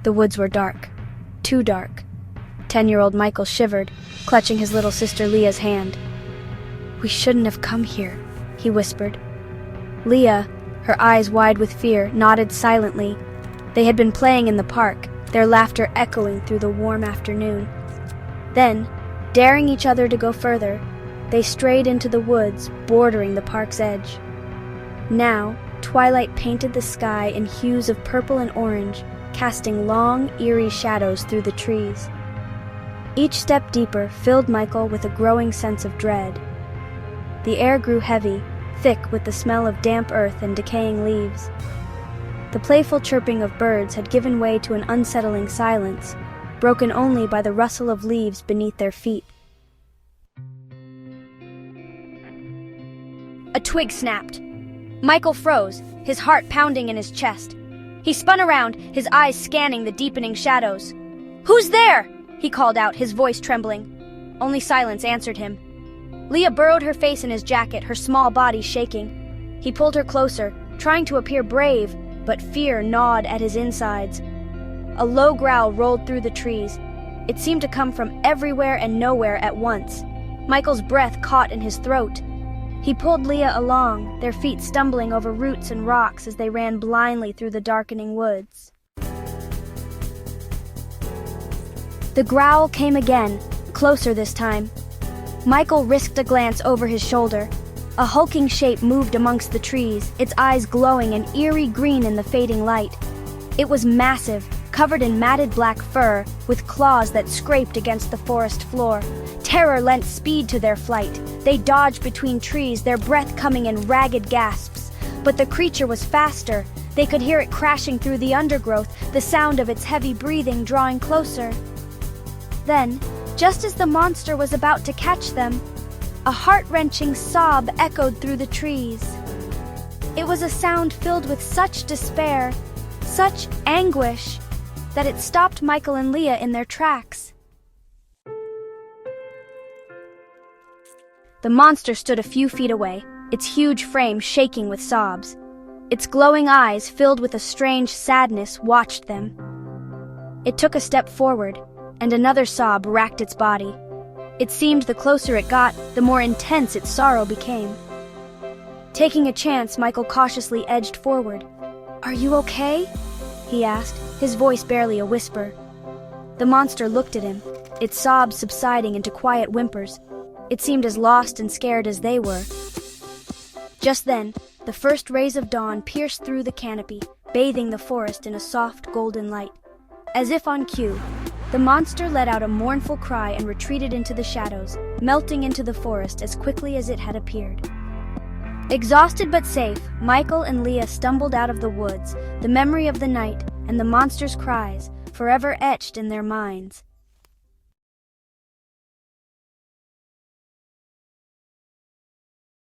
The woods were dark. Too dark. 10-year-old Michael shivered, clutching his little sister Leah's hand. "We shouldn't have come here," he whispered. Leah, her eyes wide with fear, nodded silently. They had been playing in the park, their laughter echoing through the warm afternoon. Then, daring each other to go further, they strayed into the woods bordering the park's edge. Now, twilight painted the sky in hues of purple and orange, casting long, eerie shadows through the trees. Each step deeper filled Michael with a growing sense of dread. The air grew heavy, thick with the smell of damp earth and decaying leaves. The playful chirping of birds had given way to an unsettling silence, broken only by the rustle of leaves beneath their feet. A twig snapped. Michael froze, his heart pounding in his chest. He spun around, his eyes scanning the deepening shadows. "Who's there?" he called out, his voice trembling. Only silence answered him. Leah burrowed her face in his jacket, her small body shaking. He pulled her closer, trying to appear brave, but fear gnawed at his insides. A low growl rolled through the trees. It seemed to come from everywhere and nowhere at once. Michael's breath caught in his throat. He pulled Leah along, their feet stumbling over roots and rocks as they ran blindly through the darkening woods. The growl came again, closer this time. Michael risked a glance over his shoulder. A hulking shape moved amongst the trees, its eyes glowing an eerie green in the fading light. It was massive, covered in matted black fur, with claws that scraped against the forest floor. Terror lent speed to their flight. They dodged between trees, their breath coming in ragged gasps. But the creature was faster. They could hear it crashing through the undergrowth, the sound of its heavy breathing drawing closer. Then, just as the monster was about to catch them, a heart-wrenching sob echoed through the trees. It was a sound filled with such despair, such anguish, that it stopped Michael and Leah in their tracks. The monster stood a few feet away, its huge frame shaking with sobs. Its glowing eyes, filled with a strange sadness, watched them. It took a step forward, and another sob racked its body. It seemed the closer it got, the more intense its sorrow became. Taking a chance, Michael cautiously edged forward. "Are you okay?" he asked, his voice barely a whisper. The monster looked at him, its sobs subsiding into quiet whimpers. It seemed as lost and scared as they were. Just then, the first rays of dawn pierced through the canopy, bathing the forest in a soft golden light. As if on cue, the monster let out a mournful cry and retreated into the shadows, melting into the forest as quickly as it had appeared. Exhausted but safe, Michael and Leah stumbled out of the woods, the memory of the night and the monster's cries forever etched in their minds.